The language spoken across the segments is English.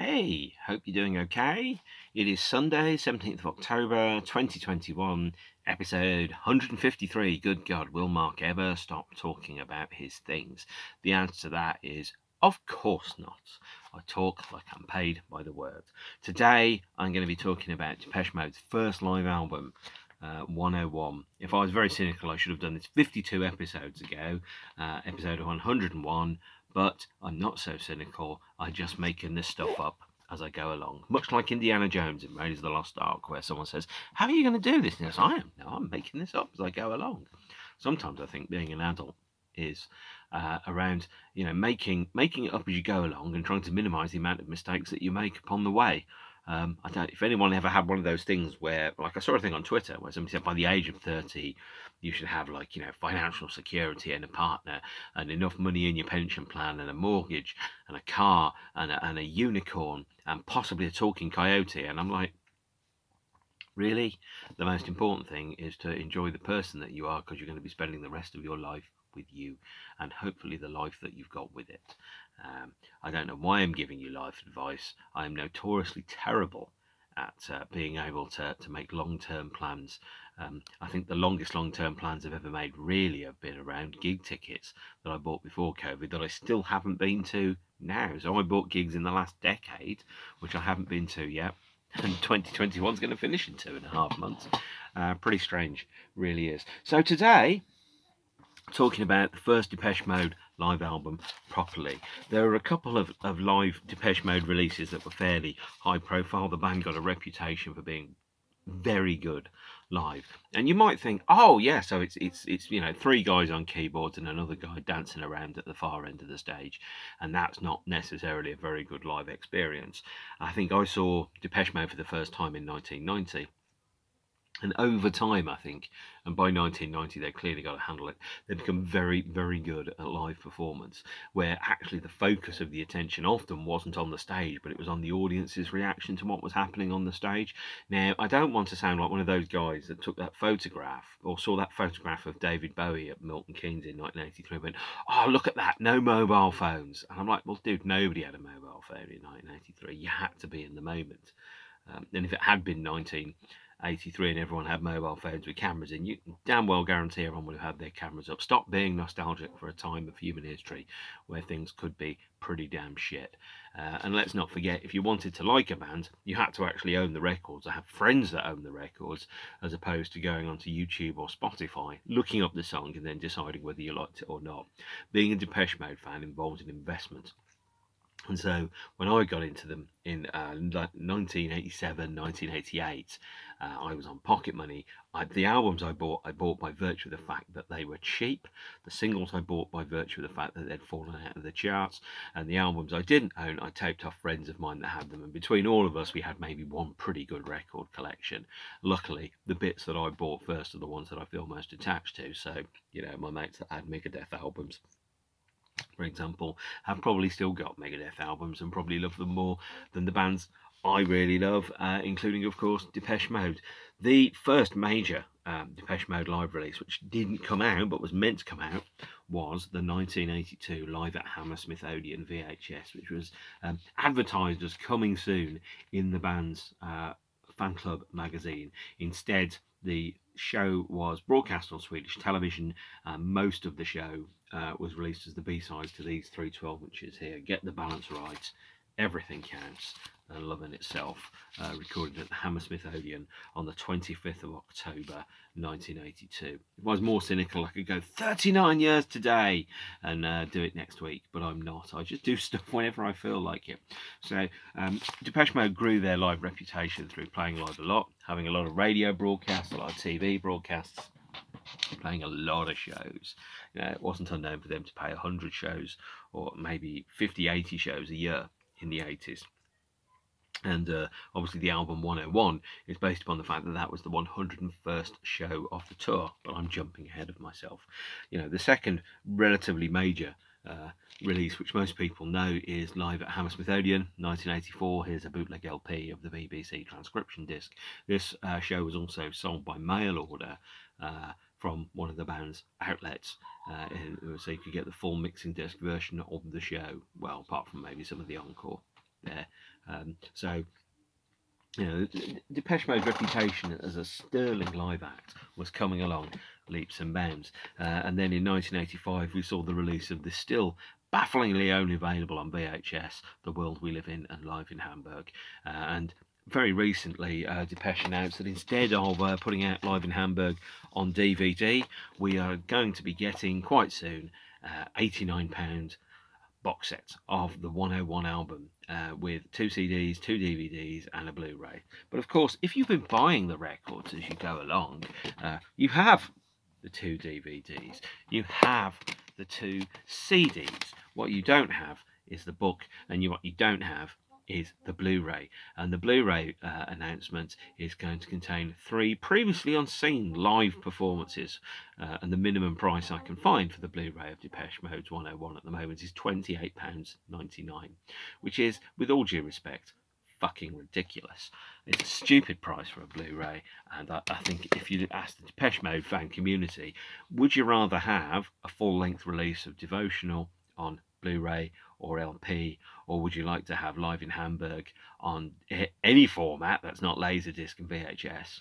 Hey, hope you're doing okay. It is Sunday, 17th of October, 2021, episode 153. Good God, will Mark ever stop talking about his things? The answer to that is, of course not. I talk like I'm paid by the word. Today, I'm going to be talking about Depeche Mode's first live album, 101. If I was very cynical, I should have done this 52 episodes ago, episode 101. But I'm not so cynical. I'm just making this stuff up as I go along. Much like Indiana Jones in Raiders of the Lost Ark, where someone says, "How are you going to do this?" And he goes, "I am. No, I'm making this up as I go along." Sometimes I think being an adult is around, making it up as you go along and trying to minimise the amount of mistakes that you make upon the way. I don't. If anyone ever had one of those things where, like, I saw a thing on Twitter where somebody said by the age of 30, you should have, like, financial security and a partner and enough money in your pension plan and a mortgage and a car and a unicorn and possibly a talking coyote. And I'm like, really? The most important thing is to enjoy the person that you are, because you're going to be spending the rest of your life with you and hopefully the life that you've got with it. I don't know why I'm giving you life advice. I am notoriously terrible at being able to make long-term plans. I think the longest long-term plans I've ever made really have been around gig tickets that I bought before COVID that I still haven't been to now. So I bought gigs in the last decade, which I haven't been to yet. And 2021 is going to finish in 2.5 months. Pretty strange, really is. So today, talking about the first Depeche Mode live album properly. There are a couple of live Depeche Mode releases that were fairly high profile. The band got a reputation for being very good live, and you might think, oh yeah, so it's three guys on keyboards and another guy dancing around at the far end of the stage, and that's not necessarily a very good live experience. I think I saw Depeche Mode for the first time in 1990. And over time, I think, and by 1990, they clearly got to handle it. They become very, very good at live performance, where actually the focus of the attention often wasn't on the stage, but it was on the audience's reaction to what was happening on the stage. Now, I don't want to sound like one of those guys that took that photograph or saw that photograph of David Bowie at Milton Keynes in 1983 and went, "Oh, look at that, no mobile phones." And I'm like, well, dude, nobody had a mobile phone in 1983. You had to be in the moment. And if it had been 1983 and everyone had mobile phones with cameras in, you damn well guarantee everyone would have had their cameras up. Stop being nostalgic for a time of human history where things could be pretty damn shit. And let's not forget, if you wanted to like a band, you had to actually own the records or have friends that own the records, as opposed to going onto YouTube or Spotify, looking up the song and then deciding whether you liked it or not. Being a Depeche Mode fan involves an investment. And so when I got into them in 1987, 1988, I was on pocket money. The albums I bought by virtue of the fact that they were cheap. The singles I bought by virtue of the fact that they'd fallen out of the charts. And the albums I didn't own, I taped off friends of mine that had them. And between all of us, we had maybe one pretty good record collection. Luckily, the bits that I bought first are the ones that I feel most attached to. So, my mates that had Megadeth albums, for example, have probably still got Megadeth albums and probably love them more than the bands I really love, including, of course, Depeche Mode. The first major Depeche Mode live release, which didn't come out but was meant to come out, was the 1982 Live at Hammersmith Odeon VHS, which was advertised as coming soon in the band's fan club magazine. Instead, the show was broadcast on Swedish television. Most of the show was released as the B-sides to these 3 12-inches here. Get the balance right, everything counts, and Love in Itself, recorded at the Hammersmith Odeon on the 25th of October 1982. If I was more cynical, I could go 39 years today and do it next week, but I'm not. I just do stuff whenever I feel like it. So Depeche Mode grew their live reputation through playing live a lot, having a lot of radio broadcasts, a lot of TV broadcasts, playing a lot of shows. It wasn't unknown for them to play 100 shows or maybe 50, 80 shows a year in the 80s. And obviously the album 101 is based upon the fact that that was the 101st show of the tour, but I'm jumping ahead of myself. The second relatively major release, which most people know, is Live at Hammersmith Odeon, 1984. Here's a bootleg LP of the BBC transcription disc. This show was also sold by mail order from one of the band's outlets, so you could get the full mixing disc version of the show, well, apart from maybe some of the encore. there. So, you know, Depeche Mode's reputation as a sterling live act was coming along leaps and bounds. And then in 1985, we saw the release of the still bafflingly only available on VHS, The World We Live In and Live in Hamburg. And very recently, Depeche announced that instead of putting out Live in Hamburg on DVD, we are going to be getting quite soon £89 box set of the 101 album with 2 CDs, 2 DVDs, and a Blu-ray. But of course, if you've been buying the records as you go along, you have the 2 DVDs, you have the 2 CDs. What you don't have is the book, and what you don't have is the Blu-ray. And the Blu-ray announcement is going to contain 3 previously unseen live performances, and the minimum price I can find for the Blu-ray of Depeche Mode's 101 at the moment is £28.99, which is, with all due respect, fucking ridiculous. It's a stupid price for a Blu-ray, and I think if you ask the Depeche Mode fan community, would you rather have a full-length release of Devotional on Blu-ray or LP, or would you like to have Live in Hamburg on any format that's not Laserdisc and VHS?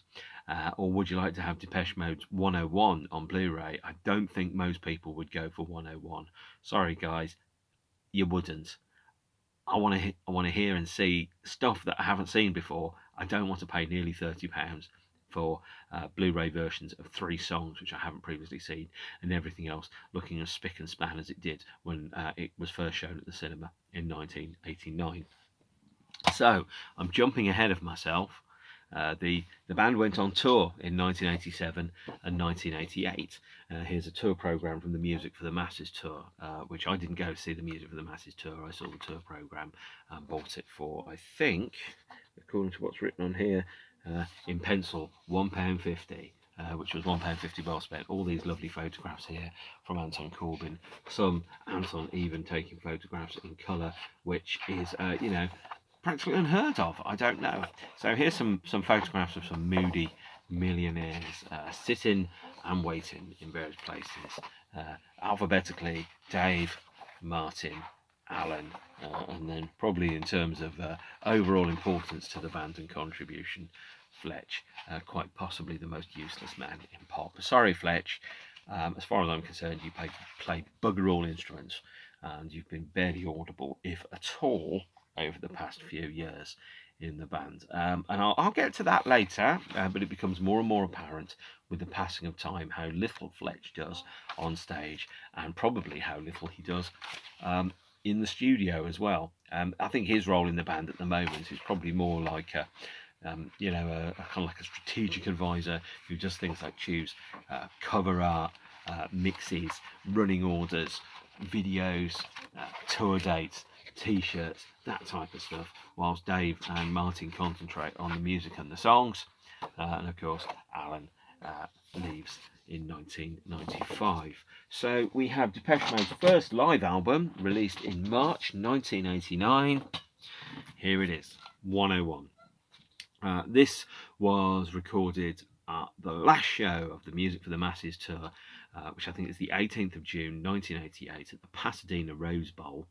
Or would you like to have Depeche Mode's 101 on Blu-ray? I don't think most people would go for 101. Sorry guys, you wouldn't. I want to hear and see stuff that I haven't seen before. I don't want to pay nearly £30 for Blu-ray versions of 3 songs which I haven't previously seen, and everything else looking as spick and span as it did when it was first shown at the cinema in 1989. So I'm jumping ahead of myself. The band went on tour in 1987 and 1988. Here's a tour program from the Music for the Masses tour, which I didn't go to see the Music for the Masses tour. I saw the tour program and bought it for, I think, according to what's written on here, in pencil, £1.50. Which was £1.50 well spent. All these lovely photographs here from Anton Corbijn. Some Anton even taking photographs in colour, which is, practically unheard of. I don't know. So here's some photographs of some moody millionaires sitting and waiting in various places. Alphabetically, Dave, Martin, Alan, and then probably in terms of overall importance to the band and contribution, Fletch, quite possibly the most useless man in pop. Sorry, Fletch. As far as I'm concerned, you played bugger all instruments, and you've been barely audible, if at all, over the past few years in the band. And I'll get to that later, but it becomes more and more apparent with the passing of time how little Fletch does on stage, and probably how little he does in the studio as well. I think his role in the band at the moment is probably more like a kind of like a strategic advisor who does things like choose cover art, mixes, running orders, videos, tour dates, t-shirts, that type of stuff, whilst Dave and Martin concentrate on the music and the songs. And of course, Alan leaves in 1995. So we have Depeche Mode's first live album, released in March 1989. Here it is, 101. This was recorded at the last show of the Music for the Masses tour, which I think is the 18th of June 1988 at the Pasadena Rose Bowl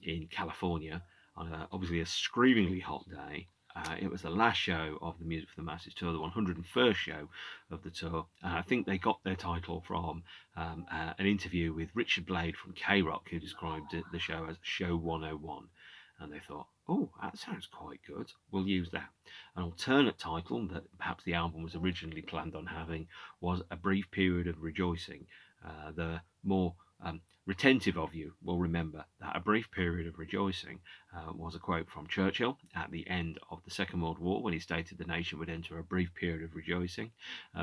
in California, on obviously a screamingly hot day. It was the last show of the Music for the Masses tour, the 101st show of the tour. I think they got their title from an interview with Richard Blade from K-Rock, who described the show as Show 101. And they thought, oh, that sounds quite good, we'll use that. An alternate title that perhaps the album was originally planned on having was A Brief Period of Rejoicing. The more retentive of you will remember that A Brief Period of Rejoicing was a quote from Churchill at the end of the Second World War, when he stated the nation would enter a brief period of rejoicing,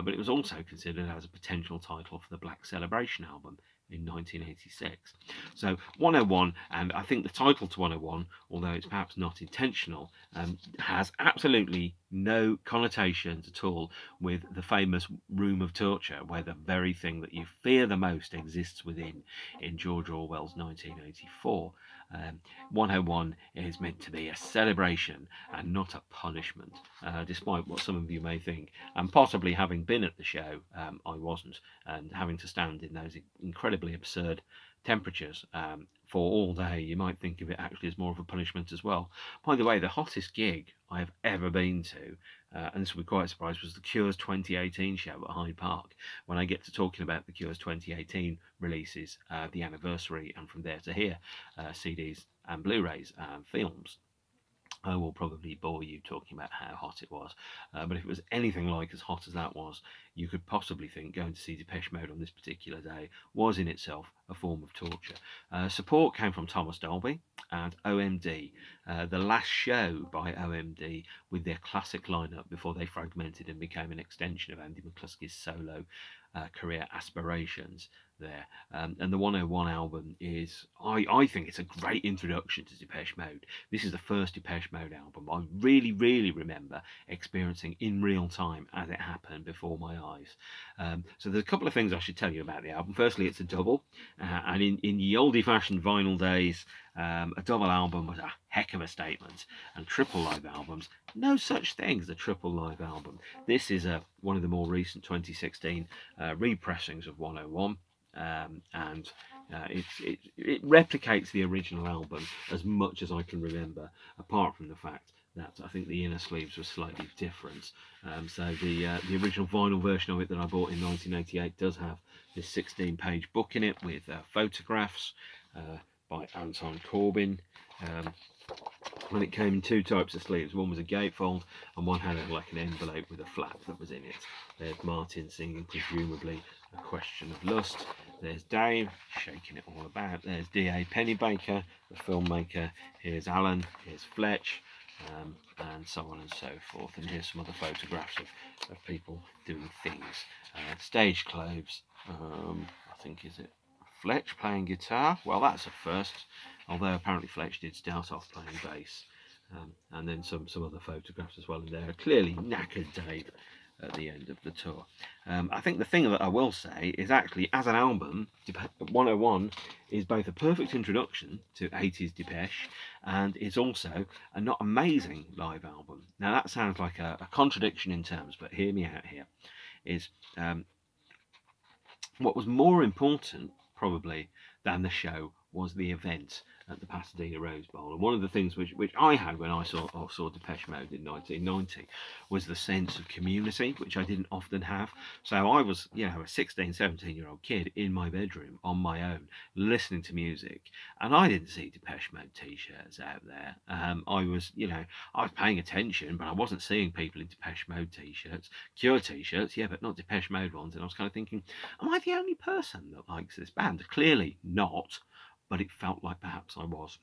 but it was also considered as a potential title for the Black Celebration album in 1986. So 101, and I think the title to 101, although it's perhaps not intentional, has absolutely no connotations at all with the famous room of torture, where the very thing that you fear the most exists within, in George Orwell's 1984. 101 is meant to be a celebration and not a punishment, despite what some of you may think. And possibly having been at the show, I wasn't, and having to stand in those incredibly absurd temperatures for all day, you might think of it actually as more of a punishment as well. By the way, the hottest gig I have ever been to, and this will be quite a surprise, was the Cure's 2018 show at Hyde Park. When I get to talking about the Cure's 2018 releases, the anniversary, and from there to here, CDs and Blu-rays and films, I will probably bore you talking about how hot it was. But if it was anything like as hot as that was, you could possibly think going to see Depeche Mode on this particular day was in itself a form of torture. Support came from Thomas Dolby and OMD, the last show by OMD with their classic lineup before they fragmented and became an extension of Andy McCluskey's solo career aspirations there. And the 101 album is, I think it's a great introduction to Depeche Mode. This is the first Depeche Mode album I really, really remember experiencing in real time as it happened before my eyes. So there's a couple of things I should tell you about the album. Firstly, it's a double, and in the oldie-fashioned vinyl days, a double album was a heck of a statement, and triple live albums, no such thing as a triple live album. This is one of the more recent 2016 repressings of 101. And it replicates the original album as much as I can remember, apart from the fact that I think the inner sleeves were slightly different. So the original vinyl version of it that I bought in 1988 does have this 16-page book in it with photographs by Anton Corbijn. And it came in two types of sleeves. One was a gatefold, and one had like an envelope with a flap that was in it. There's Martin singing, presumably, A Question of Lust. There's Dave shaking it all about. There's D.A.Pennebaker, the filmmaker. Here's Alan. Here's Fletch, and so on and so forth. And here's some other photographs of people doing things. Stage clothes. I think, is it Fletch playing guitar? Well, that's a first. Although apparently Fletch did start off playing bass. And then some other photographs as well in there. Clearly knackered Dave at the end of the tour. I think the thing that I will say is actually, as an album, 101 is both a perfect introduction to 80s Depeche, and it's also a not amazing live album. Now that sounds like a contradiction in terms, but hear me out here. Is what was more important, probably, than the show was the event at the Pasadena Rose Bowl. And one of the things which I had when I saw Depeche Mode in 1990 was the sense of community, which I didn't often have. So I was, a 16, 17-year-old kid in my bedroom on my own, listening to music, and I didn't see Depeche Mode t-shirts out there. I was paying attention, but I wasn't seeing people in Depeche Mode t-shirts, Cure t-shirts, yeah, but not Depeche Mode ones. And I was kind of thinking, am I the only person that likes this band? Clearly not. But it felt like perhaps I was.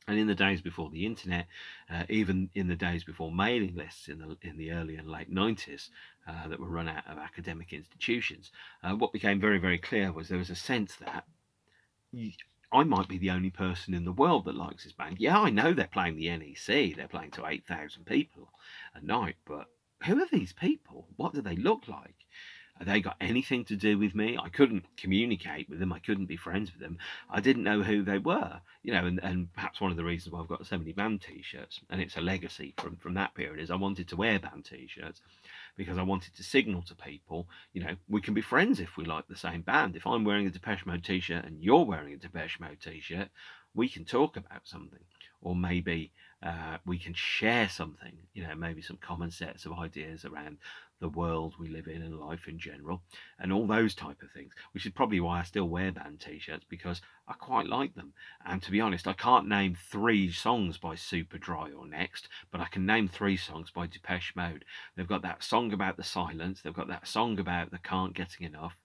And in the days before the internet, even in the days before mailing lists in the early and late 90s that were run out of academic institutions, what became very, very clear was there was a sense that I might be the only person in the world that likes this band. Yeah, I know they're playing the NEC, they're playing to 8,000 people a night, but who are these people? What do they look like? Have they got anything to do with me? I couldn't communicate with them. I couldn't be friends with them. I didn't know who they were, and perhaps one of the reasons why I've got so many band t-shirts, and it's a legacy from that period, is I wanted to wear band t-shirts because I wanted to signal to people, we can be friends if we like the same band. If I'm wearing a Depeche Mode t-shirt and you're wearing a Depeche Mode t-shirt, we can talk about something, or maybe we can share something, maybe some common sets of ideas around the world we live in and life in general, and all those type of things, which is probably why I still wear band t-shirts, because I quite like them. And to be honest, I can't name 3 songs by Superdry or Next, but I can name 3 songs by Depeche Mode. They've got that song about the silence, they've got that song about the can't getting enough,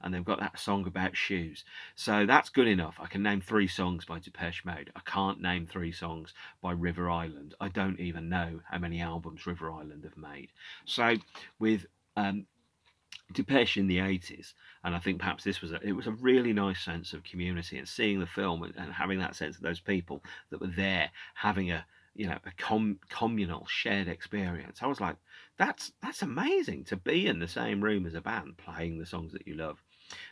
and they've got that song about shoes. So that's good enough. I can name 3 songs by Depeche Mode. I can't name 3 songs by River Island. I don't even know how many albums River Island have made. So with Depeche in the 80s, and I think perhaps this was it was a really nice sense of community, and seeing the film and having that sense of those people that were there having a communal shared experience. I was like, that's amazing, to be in the same room as a band playing the songs that you love,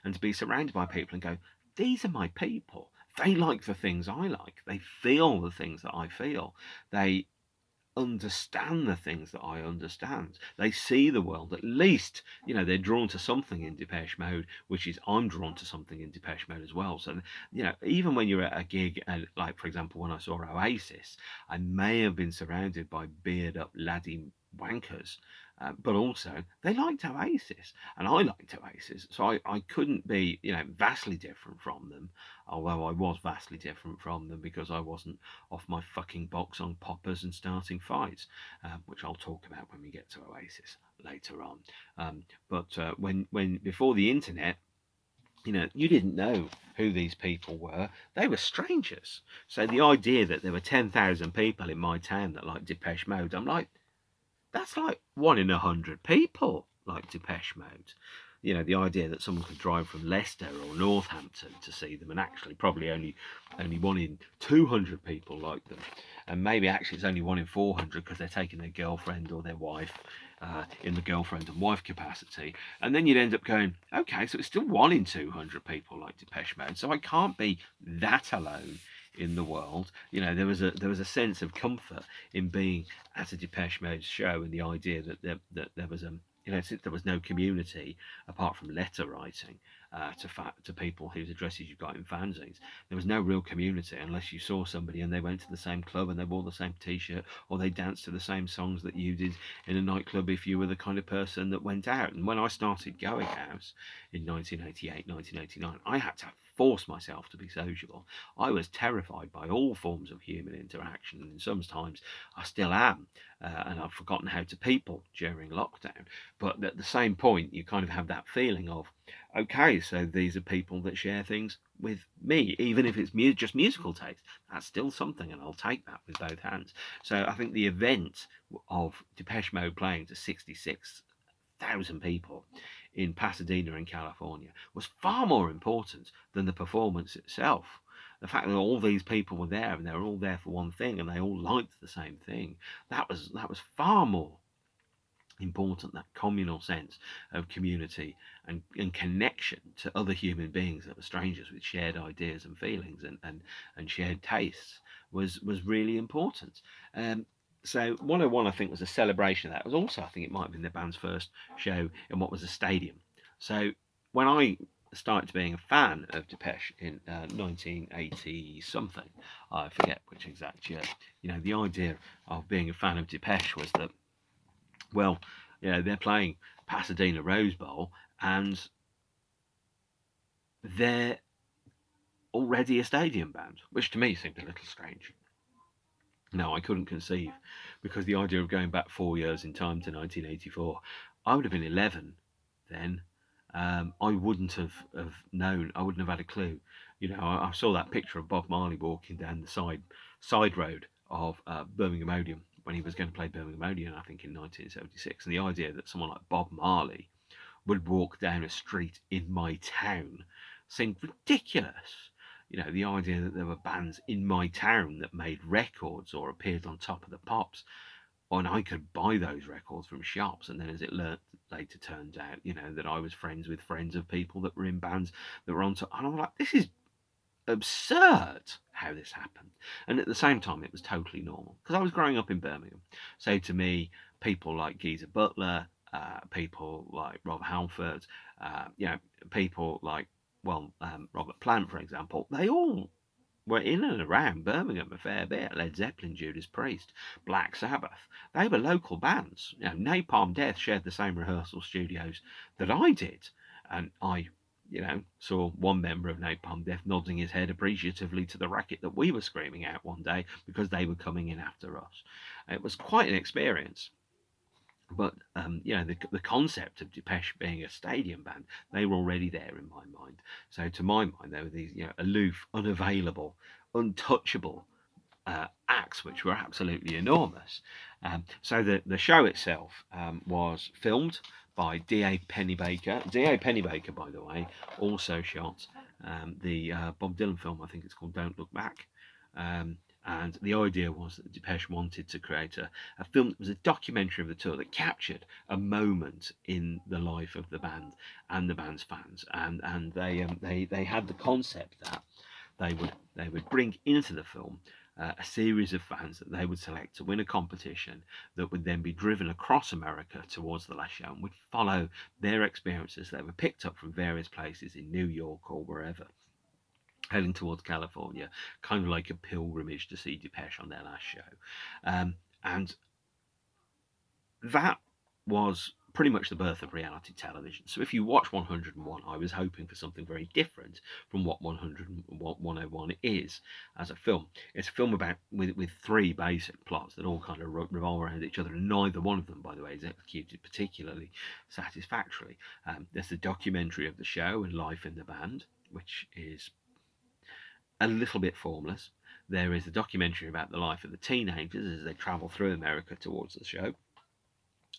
and to be surrounded by people and go, these are my people. They like the things I like. They feel the things that I feel. They understand the things that I understand. They see the world, at least, they're drawn to something in Depeche Mode, which is I'm drawn to something in Depeche Mode as well. So, even when you're at a gig, and like, for example, when I saw Oasis, I may have been surrounded by beard up laddie wankers, but also they liked Oasis and I liked Oasis. So I couldn't be, vastly different from them, although I was vastly different from them because I wasn't off my fucking box on poppers and starting fights, which I'll talk about when we get to Oasis later on. But when before the internet, you didn't know who these people were. They were strangers. So the idea that there were 10,000 people in my town that liked Depeche Mode, I'm like, that's like 1 in 100 people like Depeche Mode. The idea that someone could drive from Leicester or Northampton to see them, and actually probably only 1 in 200 people like them, and maybe actually it's only 1 in 400 because they're taking their girlfriend or their wife in the girlfriend and wife capacity, and then you'd end up going, okay, so it's still 1 in 200 people like Depeche Mode, so I can't be that alone in the world. There was a sense of comfort in being at a Depeche Mode show, and the idea that there was since there was no community apart from letter writing to people whose addresses you got in fanzines, there was no real community unless you saw somebody and they went to the same club and they wore the same t-shirt or they danced to the same songs that you did in a nightclub if you were the kind of person that went out. And when I started going out in 1988, 1989, I had to force myself to be sociable. I was terrified by all forms of human interaction, and sometimes I still am, and I've forgotten how to people during lockdown. But at the same point, you kind of have that feeling of, okay, so these are people that share things with me, even if it's just musical taste. That's still something, and I'll take that with both hands. So I think the event of Depeche Mode playing to 66,000 people in Pasadena in California was far more important than the performance itself. The fact that all these people were there and they were all there for one thing and they all liked the same thing, that was far more important, that communal sense of community and connection to other human beings that were strangers with shared ideas and feelings and shared tastes was really important. So 101, I think, was a celebration of that. It was also, I think it might have been the band's first show in what was a stadium. So when I started being a fan of Depeche in 1980 something, I forget which exact year, the idea of being a fan of Depeche was that, well, they're playing Pasadena Rose Bowl and they're already a stadium band, which to me seemed a little strange. No, I couldn't conceive, because the idea of going back 4 years in time to 1984, I would have been 11 then. I wouldn't have known. I wouldn't have had a clue. I saw that picture of Bob Marley walking down the side road of Birmingham Odeon when he was going to play Birmingham Odeon, I think in 1976. And the idea that someone like Bob Marley would walk down a street in my town seemed ridiculous. The idea that there were bands in my town that made records or appeared on Top of the Pops, and I could buy those records from shops. And then, as it later turned out, that I was friends with friends of people that were in bands that were on top. And I'm like, this is absurd how this happened. And at the same time, it was totally normal because I was growing up in Birmingham. So to me, people like Geezer Butler, people like Rob Halford, people like, Robert Plant, for example, they all were in and around Birmingham a fair bit. Led Zeppelin, Judas Priest, Black Sabbath. They were local bands. Napalm Death shared the same rehearsal studios that I did. And I, saw one member of Napalm Death nodding his head appreciatively to the racket that we were screaming out one day because they were coming in after us. It was quite an experience. But the concept of Depeche being a stadium band, they were already there in my mind. So to my mind, they were these aloof, unavailable, untouchable acts, which were absolutely enormous. So the show itself was filmed by D.A.Pennebaker. D.A.Pennebaker, by the way, also shot the Bob Dylan film, I think it's called Don't Look Back. And the idea was that Depeche wanted to create a film that was a documentary of the tour that captured a moment in the life of the band and the band's fans. And they had the concept that they would bring into the film a series of fans that they would select to win a competition that would then be driven across America towards the last show and would follow their experiences. They were picked up from various places in New York or wherever, heading towards California, kind of like a pilgrimage to see Depeche on their last show. And that was pretty much the birth of reality television. So if you watch 101, I was hoping for something very different from what 101 is as a film. It's a film about with three basic plots that all kind of revolve around each other, and neither one of them, by the way, is executed particularly satisfactorily. There's the documentary of the show and life in the band, which is a little bit formless. There is a documentary about the life of the teenagers as they travel through America towards the show.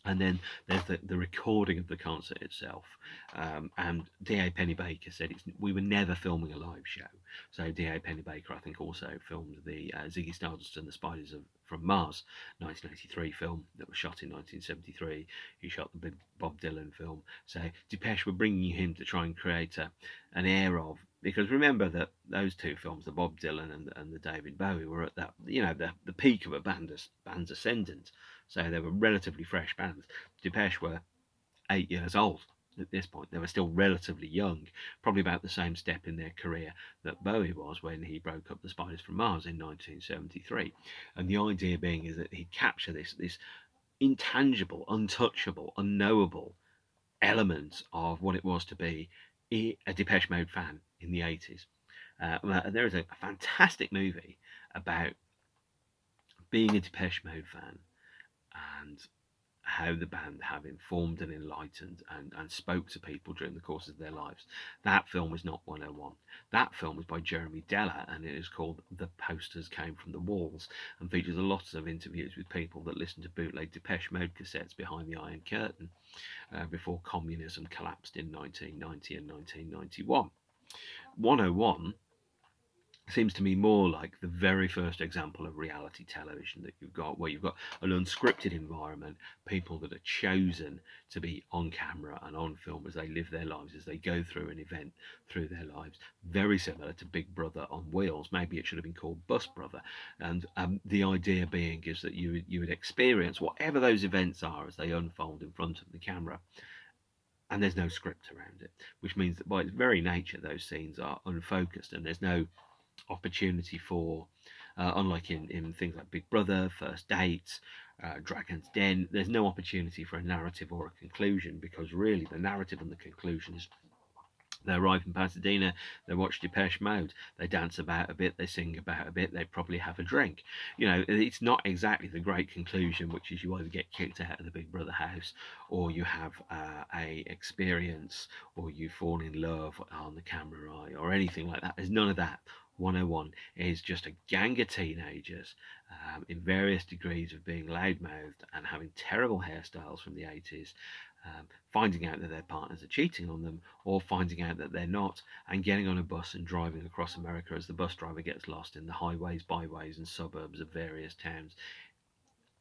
And then there's the recording of the concert itself. And D.A.Pennebaker said we were never filming a live show. So D.A.Pennebaker, I think, also filmed the Ziggy Stardust and the Spiders from Mars 1983 film that was shot in 1973. He shot the big Bob Dylan film. So Depeche were bringing him to try and create an air of, because remember that those two films, the Bob Dylan and the David Bowie, were at that, the peak of a band's ascendant. So they were relatively fresh bands. Depeche were 8 years old at this point. They were still relatively young, probably about the same step in their career that Bowie was when he broke up the Spiders from Mars in 1973. And the idea being is that he'd capture this intangible, untouchable, unknowable element of what it was to be a Depeche Mode fan in the 80s. There is a fantastic movie about being a Depeche Mode fan and how the band have informed and enlightened and spoke to people during the course of their lives. That film is not 101. That film is by Jeremy Deller, and it is called The Posters Came from the Walls, and features a lot of interviews with people that listened to bootleg Depeche Mode cassettes behind the Iron Curtain before communism collapsed in 1990 and 1991. 101 seems to me more like the very first example of reality television that you've got, where you've got an unscripted environment, people that are chosen to be on camera and on film as they live their lives, as they go through an event through their lives, very similar to Big Brother on wheels. Maybe it should have been called Bus Brother. And the idea being is that you would experience whatever those events are as they unfold in front of the camera. And there's no script around it, which means that by its very nature, those scenes are unfocused, and there's no opportunity for, unlike in things like Big Brother, First Dates, Dragon's Den, there's no opportunity for a narrative or a conclusion, because really the narrative and the conclusion is they arrive in Pasadena, they watch Depeche Mode, they dance about a bit, they sing about a bit, they probably have a drink. It's not exactly the great conclusion, which is you either get kicked out of the Big Brother house, or you have a experience, or you fall in love on the camera eye, or anything like that. There's none of that. 101 is just a gang of teenagers in various degrees of being loudmouthed and having terrible hairstyles from the 80s, finding out that their partners are cheating on them, or finding out that they're not, and getting on a bus and driving across America as the bus driver gets lost in the highways, byways, and suburbs of various towns.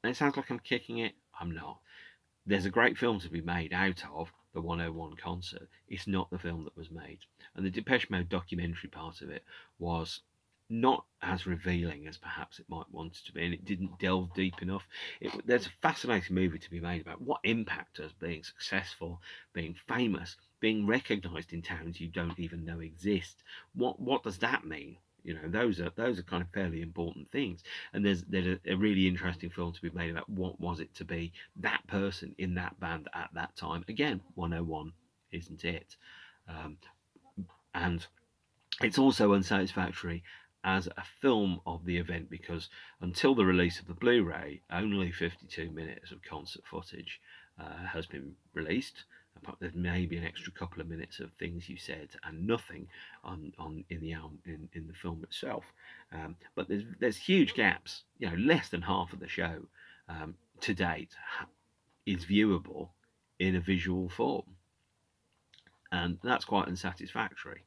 And it sounds like I'm kicking it. I'm not. There's a great film to be made out of the 101 concert. It's not the film that was made. And the Depeche Mode documentary part of it was not as revealing as perhaps it might want it to be, and it didn't delve deep enough. There's a fascinating movie to be made about what impact does being successful, being famous, being recognised in towns you don't even know exist. What does that mean? Those are kind of fairly important things. And there's a really interesting film to be made about what was it to be that person in that band at that time. Again, 101 isn't it? And it's also unsatisfactory as a film of the event, because until the release of the Blu-ray, only 52 minutes of concert footage has been released. There's maybe an extra couple of minutes of things you said, and nothing in the album, in the film itself. But there's huge gaps. Less than half of the show to date is viewable in a visual form, and that's quite unsatisfactory.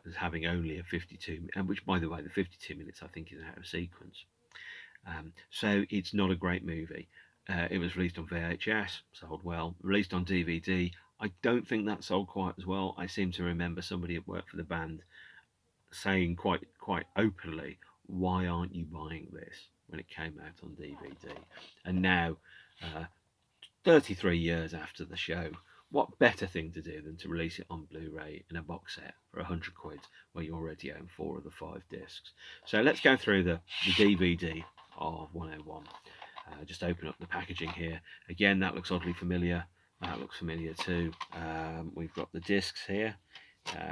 As having only a 52, and which, by the way, the 52 minutes I think is out of sequence. So it's not a great movie. It was released on VHS, sold well. Released on DVD, I don't think that sold quite as well. I seem to remember somebody at work for the band saying quite openly, why aren't you buying this when it came out on DVD? And now, 33 years after the show, what better thing to do than to release it on Blu-ray in a box set for 100 quid where you already own 4 of the 5 discs? So let's go through the DVD of 101. Just open up the packaging here. Again, that looks oddly familiar. That looks familiar too. We've got the discs here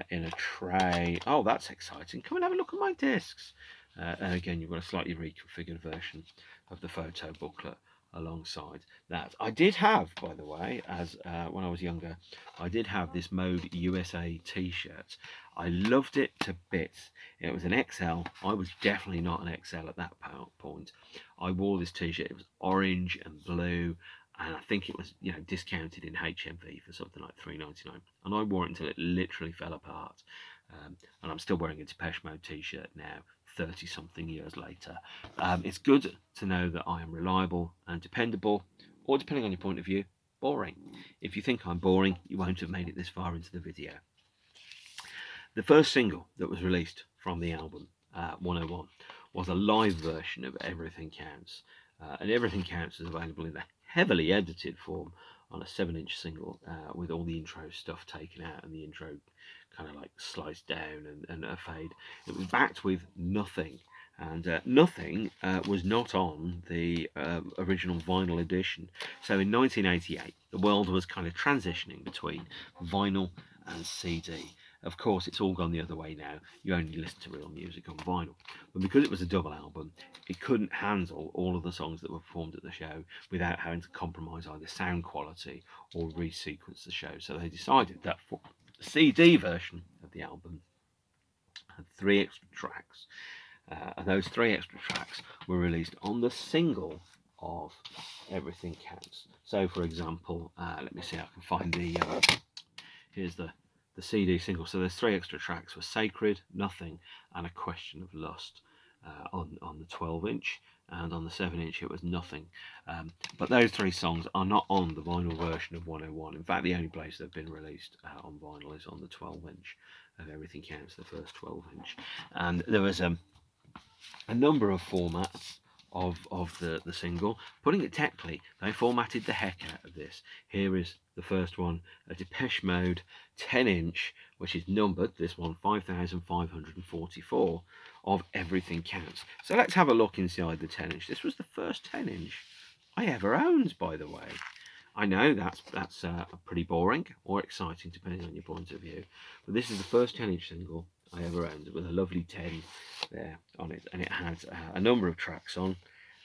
in a tray. Oh, that's exciting. Come and have a look at my discs. And again, you've got a slightly reconfigured version of the photo booklet alongside that. I did have, by the way, as when I was younger, I did have this Mode USA t-shirt. I loved it to bits. It was an XL. I was definitely not an XL at that point. I wore this t-shirt. It was orange and blue, and I think it was, you know, discounted in HMV for something like $3.99. And I wore it until it literally fell apart. And I'm still wearing a Depeche Mode t-shirt now, 30-something years later. It's good to know that I am reliable and dependable, or depending on your point of view, boring. If you think I'm boring, you won't have made it this far into the video. The first single that was released from the album, 101, was a live version of Everything Counts. And Everything Counts is available in the heavily edited form on a 7-inch single with all the intro stuff taken out and the intro kind of like sliced down and a fade. It was backed with Nothing, and Nothing was not on the original vinyl edition. So in 1988, the world was kind of transitioning between vinyl and CD. Of course, it's all gone the other way now. You only listen to real music on vinyl. But because it was a double album, it couldn't handle all of the songs that were performed at the show without having to compromise either sound quality or resequence the show. So they decided that for the CD version of the album had 3 extra tracks. And those 3 extra tracks were released on the single of Everything Counts. So, for example, let me see if I can find the... here's the CD single. So there's 3 extra tracks were Sacred, Nothing, and A Question of Lust on the 12-inch, and on the 7-inch it was Nothing. But those 3 songs are not on the vinyl version of 101. In fact, the only place they've been released on vinyl is on the 12-inch of Everything Counts, the first 12-inch. And there was a number of formats of the single. Putting it technically, they formatted the heck out of this. Here is the first one, a Depeche Mode 10-inch, which is numbered, this one 5544, of Everything Counts. So let's have a look inside the 10-inch. This was the first 10-inch I ever owned, by the way. I know that's pretty boring or exciting depending on your point of view, but this is the first 10-inch single I ever owned, with a lovely 10 there on it, and it had a number of tracks on.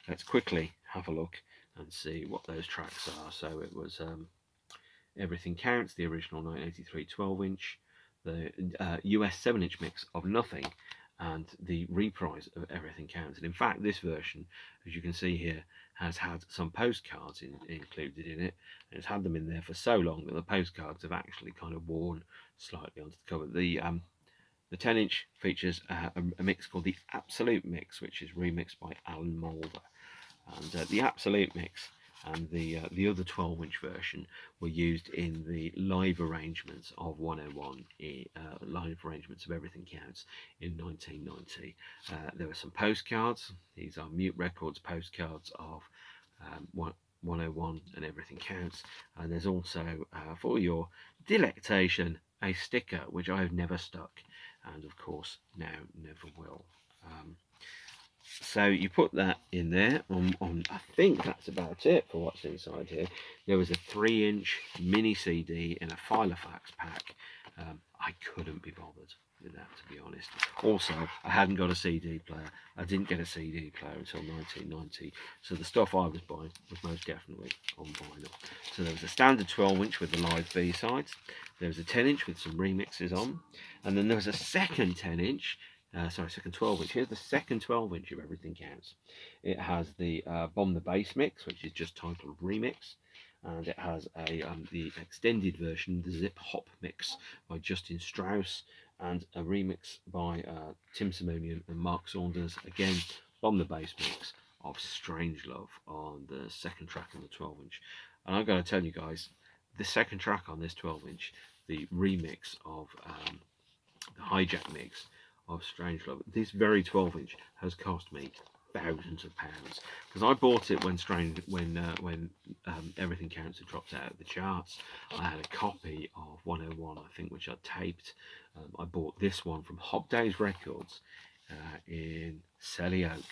Let's quickly have a look and see what those tracks are. So it was Everything Counts, the original 1983 12-inch, the US 7-inch mix of Nothing, and the reprise of Everything Counts. And in fact, this version, as you can see here, has had some postcards included in it, and it's had them in there for so long that the postcards have actually kind of worn slightly onto the cover. The 10-inch features a mix called the Absolute Mix, which is remixed by Alan Moulder. And the Absolute Mix and the other 12-inch version were used in the live arrangements of 101, live arrangements of Everything Counts in 1990. There were some postcards. These are Mute Records postcards of 101 and Everything Counts. And there's also, for your delectation, a sticker, which I have never stuck, and of course now never will. So you put that in there on I think that's about it for what's inside here. There was a 3-inch mini CD in a Filofax pack. I couldn't be bothered with that, to be honest. Also, I hadn't got a CD player. I didn't get a CD player until 1990, so the stuff I was buying was most definitely on vinyl. So there was a standard 12-inch with the live B-sides. There was a 10-inch with some remixes on, and then there was a second 10-inch. Second 12-inch. Here's the second 12-inch of Everything Counts. It has the Bomb the Bass mix, which is just titled Remix, and it has the extended version, the Zip Hop mix by Justin Strauss, and a remix by Tim Simonian and Mark Saunders. Again, Bomb the Bass mix of Strange Love on the second track on the 12-inch. And I've got to tell you guys, the second track on this 12-inch, the remix of the Hijack mix, of Strangelove. This very 12-inch has cost me thousands of pounds, because I bought it when Everything Counts had dropped out of the charts. I had a copy of 101, I think, which I taped. I bought this one from Hop Days Records in Selly Oak,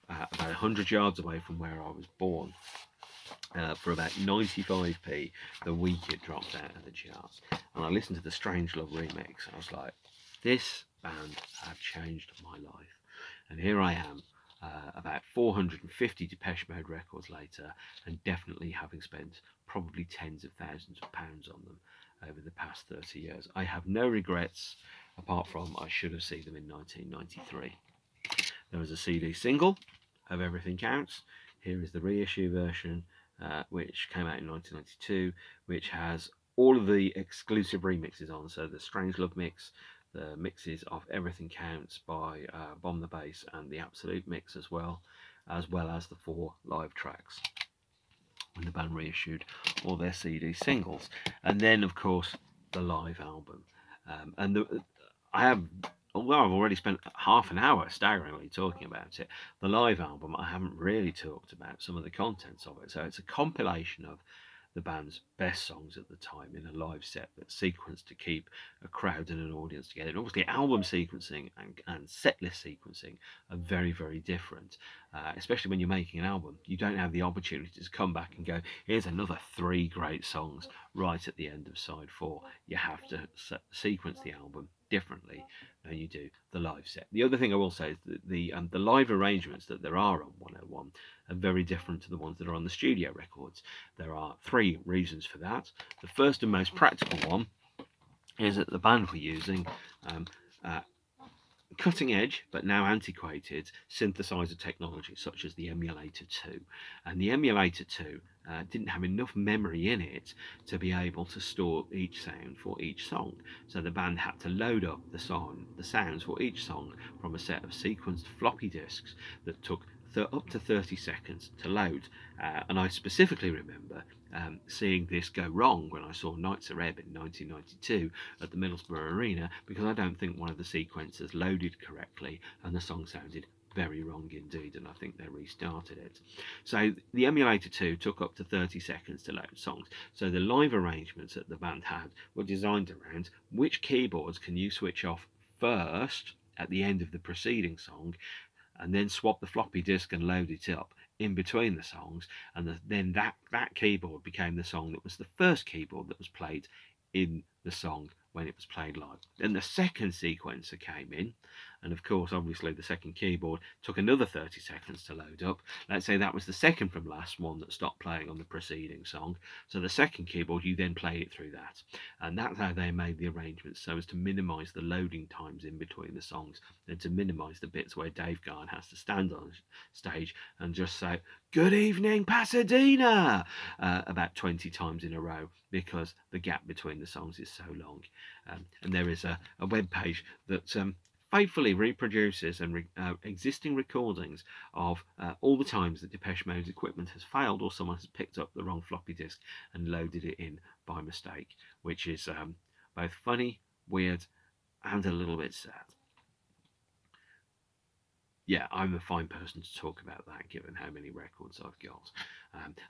about 100 yards away from where I was born, for about 95p the week it dropped out of the charts. And I listened to the Strangelove remix. I was like, this band have changed my life. And here I am, about 450 Depeche Mode records later, and definitely having spent probably tens of thousands of pounds on them over the past 30 years. I have no regrets, apart from I should have seen them in 1993. There was a CD single of Everything Counts. Here is the reissue version, which came out in 1992, which has all of the exclusive remixes on. So the Strangelove mix, the mixes of Everything Counts by Bomb the Bass, and the Absolute mix as well as the 4 live tracks when the band reissued all their CD singles. And then, of course, the live album. Although I've already spent half an hour staggeringly talking about it, the live album, I haven't really talked about some of the contents of it. So it's a compilation of the band's best songs at the time in a live set that's sequenced to keep a crowd and an audience together. And obviously, album sequencing and setlist sequencing are very, very different, especially when you're making an album. You don't have the opportunity to come back and go, here's another 3 great songs right at the end of side 4. You have to sequence the album differently than you do the live set. The other thing I will say is that the live arrangements that there are on 101 are very different to the ones that are on the studio records. There are 3 reasons for that. The first and most practical one is that the band were using cutting edge but now antiquated synthesizer technology such as the Emulator 2, and the Emulator 2 didn't have enough memory in it to be able to store each sound for each song, so the band had to load up the sounds for each song from a set of sequenced floppy disks that took up to 30 seconds to load. And I specifically remember seeing this go wrong when I saw Nights of Ebb in 1992 at the Middlesbrough Arena, because I don't think one of the sequencers loaded correctly and the song sounded very wrong indeed, and I think they restarted it. So the Emulator 2 took up to 30 seconds to load songs. So the live arrangements that the band had were designed around which keyboards can you switch off first at the end of the preceding song, and then swap the floppy disk and load it up in between the songs, and then that keyboard became the song that was the first keyboard that was played in the song when it was played live. Then the second sequencer came in, and of course, obviously, the second keyboard took another 30 seconds to load up. Let's say that was the second from last one that stopped playing on the preceding song. So the second keyboard, you then play it through that. And that's how they made the arrangements, so as to minimise the loading times in between the songs, and to minimise the bits where Dave Garn has to stand on stage and just say, "Good evening, Pasadena," about 20 times in a row, because the gap between the songs is so long. And there is a web page that faithfully reproduces existing recordings of all the times that Depeche Mode's equipment has failed, or someone has picked up the wrong floppy disk and loaded it in by mistake, which is both funny, weird, and a little bit sad. Yeah, I'm a fine person to talk about that, given how many records I've got.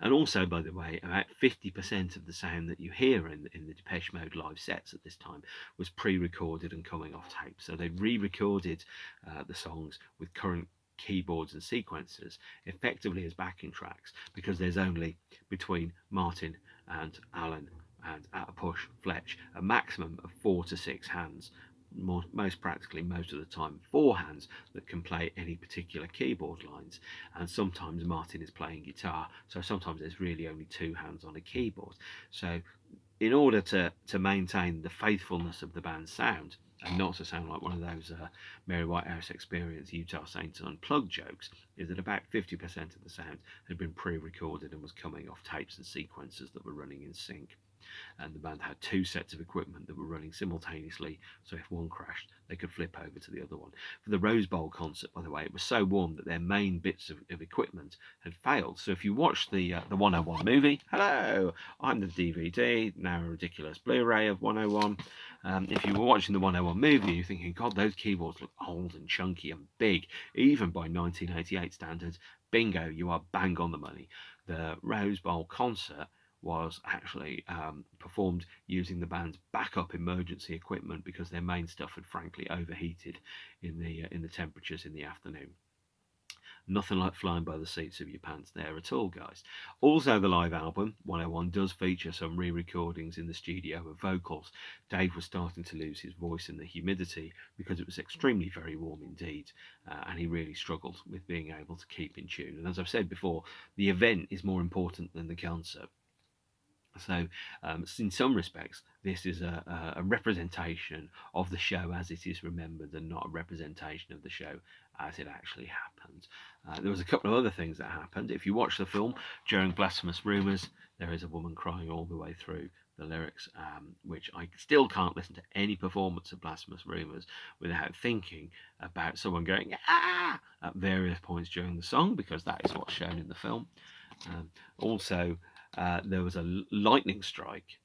And also, by the way, about 50% of the sound that you hear in the Depeche Mode live sets at this time was pre-recorded and coming off tape. So they re-recorded the songs with current keyboards and sequencers effectively as backing tracks, because there's only, between Martin and Alan and at a push Fletch, a maximum of 4 to 6 hands. Most practically, most of the time, 4 hands that can play any particular keyboard lines, and sometimes Martin is playing guitar, so sometimes there's really only 2 hands on a keyboard. So in order to maintain the faithfulness of the band's sound, and not to sound like one of those Mary Whitehouse Experience Utah Saints Unplugged jokes, is that about 50% of the sound had been pre-recorded and was coming off tapes and sequencers that were running in sync. And the band had 2 sets of equipment that were running simultaneously, so if one crashed, they could flip over to the other one. For the Rose Bowl concert, by the way, it was so warm that their main bits of equipment had failed. So if you watch the 101 movie, hello, I'm the DVD, now a ridiculous Blu-ray of 101, If you were watching the 101 movie, you're thinking, God, those keyboards look old and chunky and big, even by 1988 standards. Bingo, you are bang on the money. The Rose Bowl concert was actually performed using the band's backup emergency equipment because their main stuff had frankly overheated in the temperatures in the afternoon. Nothing like flying by the seats of your pants there at all, guys. Also, the live album 101 does feature some re-recordings in the studio of vocals. Dave was starting to lose his voice in the humidity because it was extremely very warm indeed, and he really struggled with being able to keep in tune. And as I've said before, the event is more important than the concert. So, in some respects, this is a representation of the show as it is remembered, and not a representation of the show as it actually happened. There was a couple of other things that happened. If you watch the film, during Blasphemous Rumours, there is a woman crying all the way through the lyrics, which I still can't listen to any performance of Blasphemous Rumours without thinking about someone going "ah" at various points during the song, because that is what's shown in the film. Also, there was a lightning strike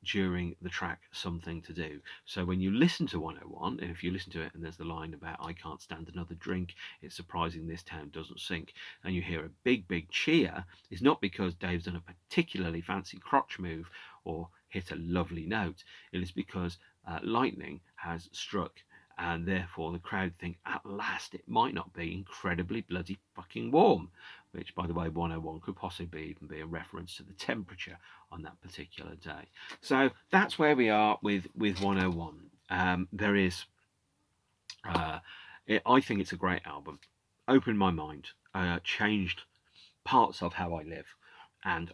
during the track Something to Do. So when you listen to 101, and if you listen to it and there's the line about I can't stand another drink, it's surprising this town doesn't sink, and you hear a big, big cheer, it's not because Dave's done a particularly fancy crotch move or hit a lovely note. It is because lightning has struck, and therefore the crowd think at last it might not be incredibly bloody fucking warm, which, by the way, 101 could possibly even be a reference to the temperature on that particular day. So that's where we are with 101. There is, I think it's a great album. Opened my mind, changed parts of how I live, and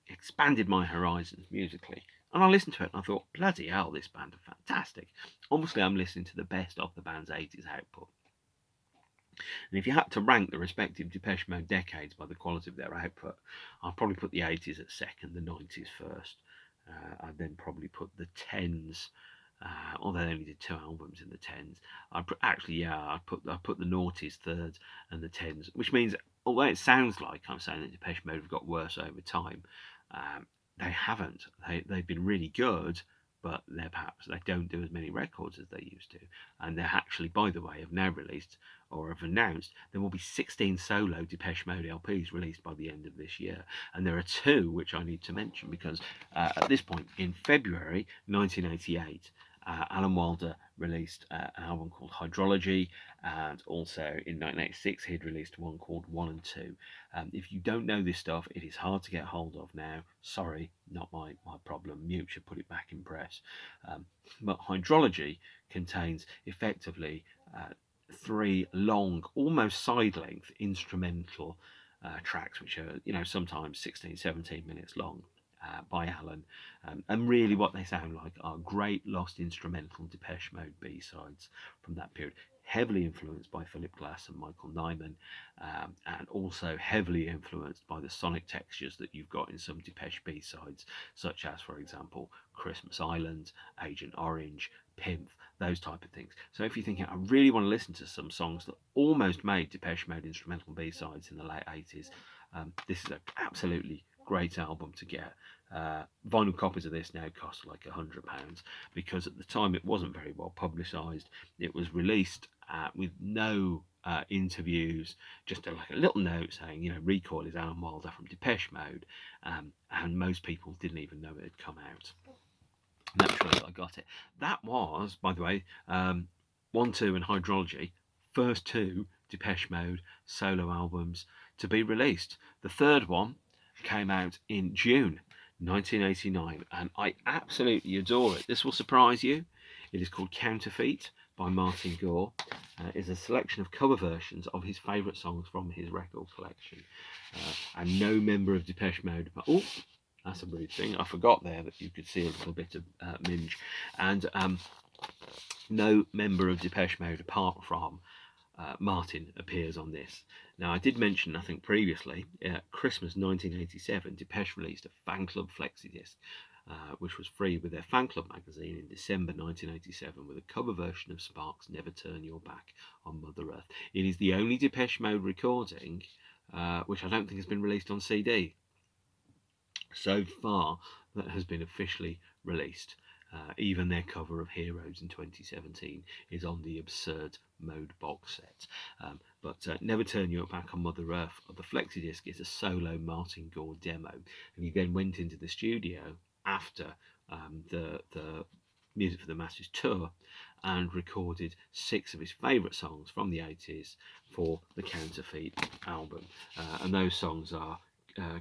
expanded my horizons musically. And I listened to it and I thought, bloody hell, this band are fantastic. Obviously, I'm listening to the best of the band's 80s output. And if you had to rank the respective Depeche Mode decades by the quality of their output, I'd probably put the 80s at second, the 90s first. I'd then probably put the 10s, although they only did 2 albums in the 10s. I'd put the noughties third and the 10s, which means, although it sounds like I'm saying that Depeche Mode have got worse over time, they haven't. They've been really good, but they don't do as many records as they used to. And they actually, by the way, have now released, or have announced, there will be 16 solo Depeche Mode LPs released by the end of this year. And there are 2 which I need to mention, because at this point, in February 1988, Alan Wilder released an album called Hydrology, and also in 1986 he'd released one called 1 and 2. If you don't know this stuff, it is hard to get hold of now. Sorry, not my problem. Mute should put it back in press. But Hydrology contains effectively 3 long, almost side-length instrumental tracks, which are, sometimes 16, 17 minutes long. By Alan, and really what they sound like are great lost instrumental Depeche Mode B-sides from that period, heavily influenced by Philip Glass and Michael Nyman, and also heavily influenced by the sonic textures that you've got in some Depeche B-sides, such as, for example, Christmas Island, Agent Orange, Pimp, those type of things. So if you're thinking, I really want to listen to some songs that almost made Depeche Mode instrumental B-sides in the late 80s, this is an absolutely great album to get. Vinyl copies of this now cost like £100, because at the time it wasn't very well publicised. It was released with no interviews, just like a little note saying, Recoil is Alan Wilder from Depeche Mode, and most people didn't even know it had come out. Naturally, I got it. That was, by the way, 1, 2 and Hydrology, first 2 Depeche Mode solo albums to be released. The third one came out in June 1989, and I absolutely adore it. This will surprise you. It is called Counterfeit by Martin Gore. It's a selection of cover versions of his favourite songs from his record collection. And no member of Depeche Mode... Oh, that's a rude thing. I forgot there that you could see a little bit of minge. And no member of Depeche Mode apart from Martin appears on this. Now, I did mention, I think previously, Christmas 1987, Depeche released a fan club flexi disc, which was free with their fan club magazine in December 1987, with a cover version of Sparks' Never Turn Your Back on Mother Earth. It is the only Depeche Mode recording which I don't think has been released on CD so far that has been officially released. Even their cover of Heroes in 2017 is on the Absurd Mode box set. But Never Turn Your Back on Mother Earth, the flexi disc, is a solo Martin Gore demo, and he then went into the studio after the Music for the Masses tour and recorded 6 of his favourite songs from the 80s for the Counterfeit album. And those songs are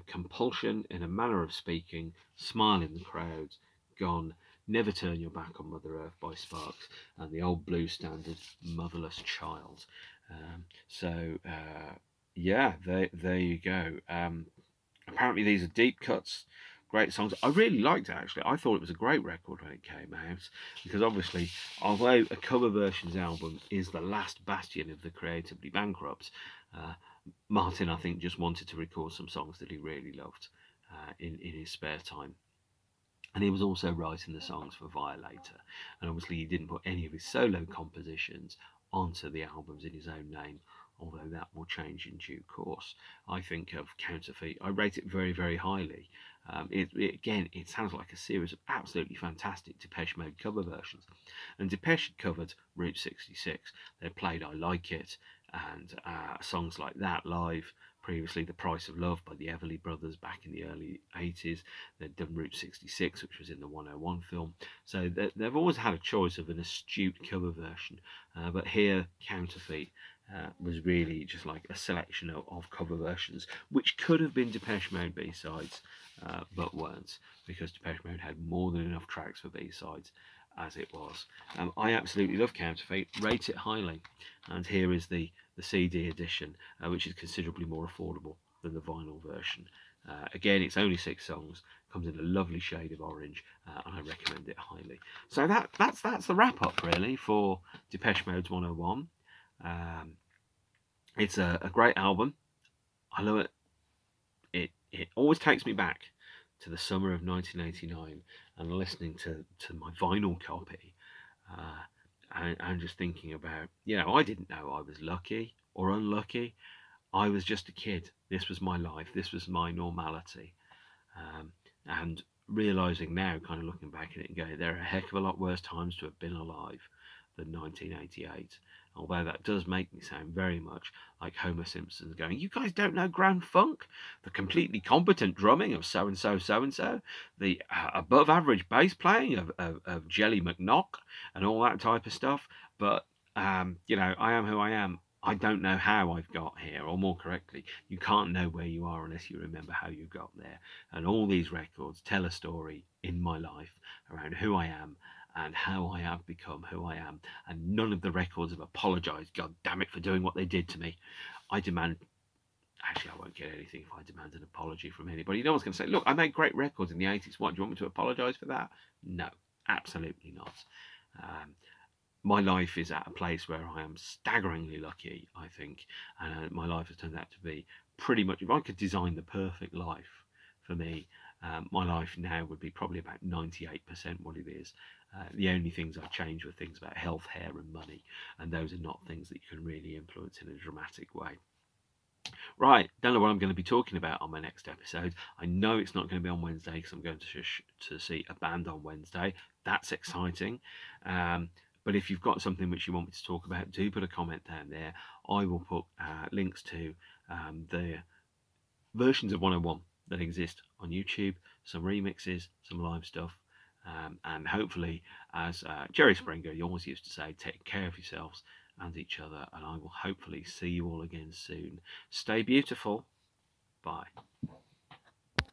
Compulsion, In a Manner of Speaking, Smile in the Crowds, Gone, Never Turn Your Back on Mother Earth by Sparks, and the old blues standard Motherless Child. Yeah, there you go. Apparently these are deep cuts, great songs. I really liked it, actually. I thought it was a great record when it came out, because obviously, although a cover versions album is the last bastion of the creatively bankrupt, Martin, I think, just wanted to record some songs that he really loved in his spare time. And he was also writing the songs for Violator. And obviously he didn't put any of his solo compositions onto the albums in his own name, although that will change in due course. I think of Counterfeit, I rate it very, very highly. Again, it sounds like a series of absolutely fantastic Depeche Mode cover versions. And Depeche covered Route 66. They played I Like It and songs like that live. Previously, The Price of Love by the Everly Brothers back in the early 80s. They'd done Route 66, which was in the 101 film. So they've always had a choice of an astute cover version. But here, Counterfeit was really just like a selection of cover versions, which could have been Depeche Mode B-sides, but weren't, because Depeche Mode had more than enough tracks for B-sides as it was. I absolutely love Counterfeit, rate it highly. And here is the CD edition, which is considerably more affordable than the vinyl version. Again, it's only 6 songs, comes in a lovely shade of orange, and I recommend it highly. So that's the wrap up really for Depeche Mode's 101. It's a great album. I love it. It always takes me back to the summer of 1989 and listening to my vinyl copy, and just thinking about, I didn't know I was lucky or unlucky. I was just a kid. This was my life. This was my normality. And realising now, kind of looking back at it and going, there are a heck of a lot worse times to have been alive than 1988. Although that does make me sound very much like Homer Simpson going, you guys don't know Grand Funk? The completely competent drumming of so-and-so, so-and-so, the above average bass playing of Jelly McKnock and all that type of stuff. But, I am who I am. I don't know how I've got here, or more correctly, you can't know where you are unless you remember how you got there. And all these records tell a story in my life around who I am and how I have become who I am. And none of the records have apologised, God damn it, for doing what they did to me. Actually, I won't get anything if I demand an apology from anybody. No one's going to say, look, I made great records in the 80s. What, do you want me to apologise for that? No, absolutely not. My life is at a place where I am staggeringly lucky, I think, and my life has turned out to be pretty much, if I could design the perfect life for me, my life now would be probably about 98% what it is. The only things I've changed were things about health, hair and money, and those are not things that you can really influence in a dramatic way. Right, don't know what I'm going to be talking about on my next episode. I know it's not going to be on Wednesday because I'm going to see a band on Wednesday. That's exciting. But if you've got something which you want me to talk about, do put a comment down there. I will put links to the versions of 101 that exist on YouTube, some remixes, some live stuff, and hopefully, as Jerry Springer, you always used to say, take care of yourselves and each other, and I will hopefully see you all again soon. Stay beautiful. Bye.